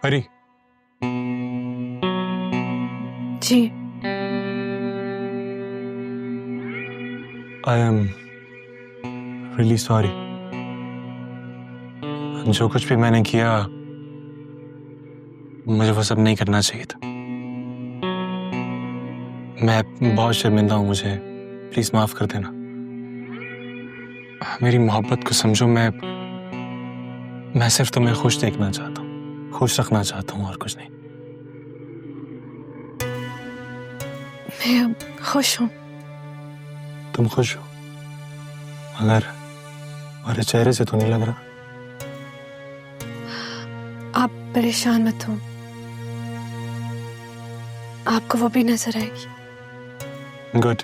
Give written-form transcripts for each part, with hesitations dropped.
परी। Ji. I am really sorry. जो कुछ भी मैंने किया, मुझे वो सब नहीं करना चाहिए था। मैं बहुत शर्मिंदा हूं, मुझे प्लीज माफ कर देना। मेरी मोहब्बत को समझो। मैं सिर्फ तुम्हें खुश देखना चाहता हूँ, खुश रखना चाहता हूँ, और कुछ नहीं। मैं अब खुश हूँ। तुम खुश हो, मगर तुम्हारे चेहरे से तो नहीं लग रहा। आप परेशान मत हो, आपको वो भी नजर आएगी। गुड।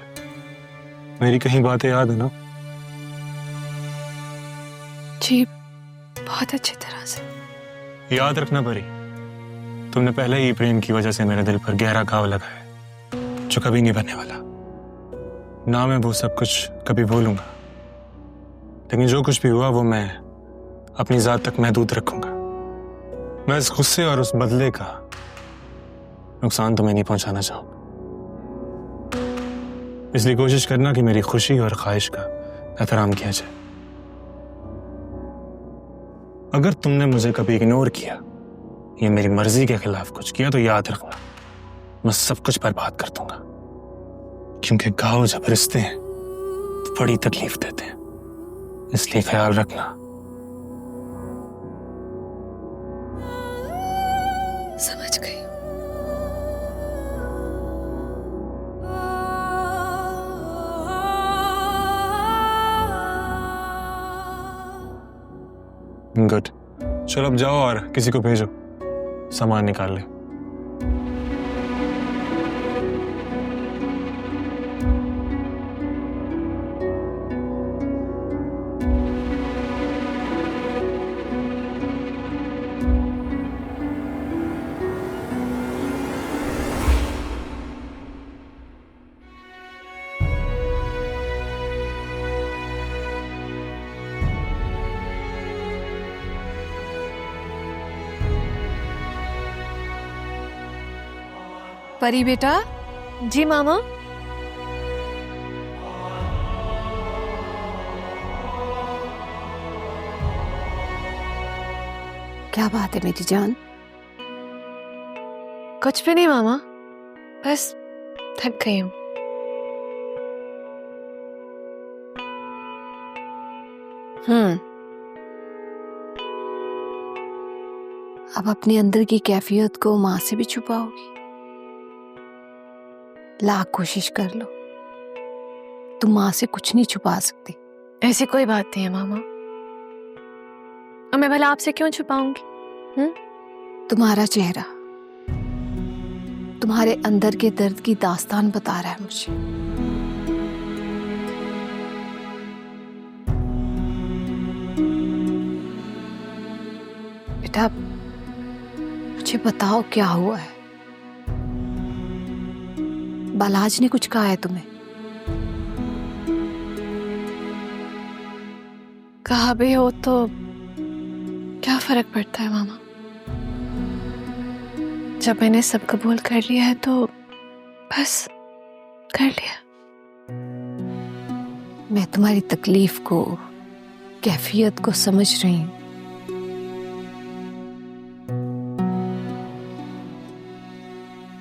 मेरी कहीं बातें याद है ना? जी, बहुत अच्छी तरह से। याद रखना परी, तुमने पहले ही प्रेम की वजह से मेरे दिल पर गहरा घाव लगाया, जो कभी नहीं बनने वाला। ना मैं वो सब कुछ कभी भूलूंगा, लेकिन जो कुछ भी हुआ वो मैं अपनी जात तक महदूद रखूंगा। मैं इस गुस्से और उस बदले का नुकसान तुम्हें नहीं पहुंचाना चाहूंगा। इसलिए कोशिश करना कि मेरी खुशी और ख्वाहिश का एहतराम किया जाए। अगर तुमने मुझे कभी इग्नोर किया या मेरी मर्जी के खिलाफ कुछ किया, तो याद रखना, मैं सब कुछ बर्बाद कर दूंगा। क्योंकि घाव जब रिश्ते हैं तो बड़ी तकलीफ देते हैं, इसलिए ख्याल रखना। समझ गई। गुड। चलो अब जाओ और किसी को भेजो सामान निकाल ले। परी बेटा। जी मामा। क्या बात है मेरी जान? कुछ भी नहीं मामा, बस थक गई हूँ। अब अपने अंदर की कैफियत को माँ से भी छुपाओगी? लाख कोशिश कर लो, तुम माँ से कुछ नहीं छुपा सकती। ऐसी कोई बात नहीं है मामा, और मैं भला आपसे क्यों छुपाऊंगी? तुम्हारा चेहरा तुम्हारे अंदर के दर्द की दास्तान बता रहा है मुझे। बेटा, मुझे बताओ क्या हुआ है? बालाज ने कुछ कहा है तुम्हें? कहा भी हो तो क्या फर्क पड़ता है मामा? जब मैंने सब कबूल कर लिया है तो बस कर लिया। मैं तुम्हारी तकलीफ को, कैफियत को समझ रही हूं।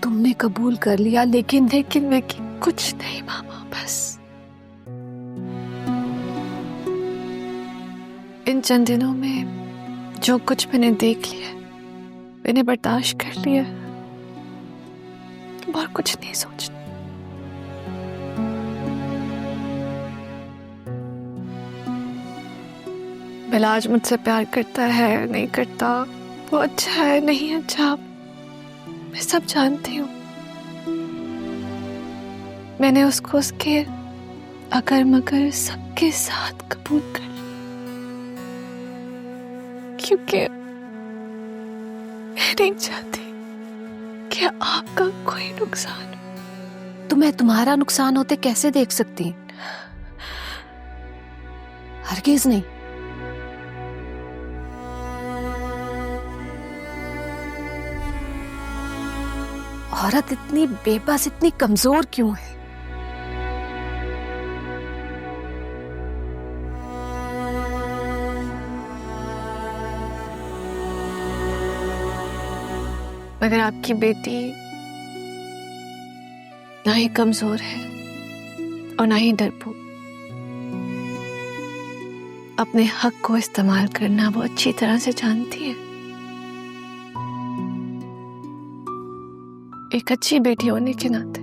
तुमने कबूल कर लिया, लेकिन मैं कुछ नहीं मामा, बस इन चंद दिनों में जो कुछ मैंने देख लिया, मैंने बर्दाश्त कर लिया, और कुछ नहीं सोचना। बिलाज मुझसे प्यार करता है नहीं करता, वो अच्छा है नहीं अच्छा, मैं सब जानती हूँ। मैंने उसको उसके अगर मगर सबके साथ कबूल कर लिया, क्योंकि मैं नहीं चाहती कि आपका कोई नुकसान हो। तुम्हें तुम्हारा नुकसान होते कैसे देख सकती? हरगिज नहीं। औरत इतनी बेबस, इतनी कमजोर क्यों है? मगर आपकी बेटी ना ही कमजोर है और ना ही डरपोक। अपने हक को इस्तेमाल करना वो अच्छी तरह से जानती है। एक अच्छी बेटी होने के नाते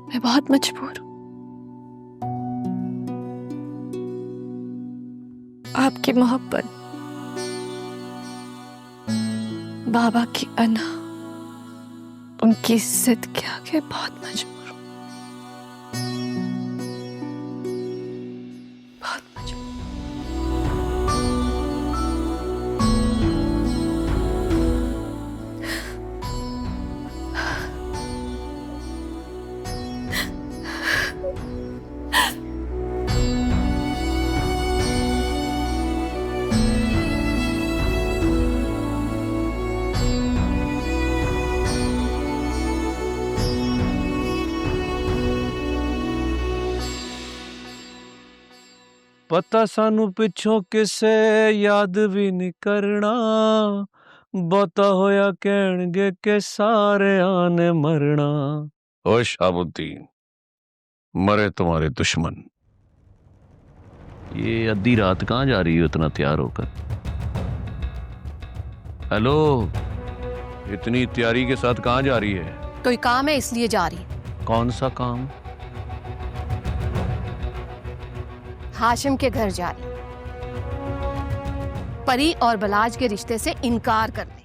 मैं बहुत मजबूर हूं। आपकी मोहब्बत, बाबा की अना, उनकी जिद के आगे बहुत मजबूर हूं, बहुत मजबूर। पता सानू पिछों किसे याद भी नहीं करना, बहुता होया कहणगे के सारे आने मरना। ओ शाबुद्दीन, मरे तुम्हारे दुश्मन। ये अद्धी रात कहाँ जा रही हो इतना तैयार होकर? हेलो, इतनी तैयारी के साथ कहाँ जा रही है? कोई काम है इसलिए जा रही है। कौन सा काम? हाशिम के घर जा रही, परी और बलाज के रिश्ते से इनकार करने।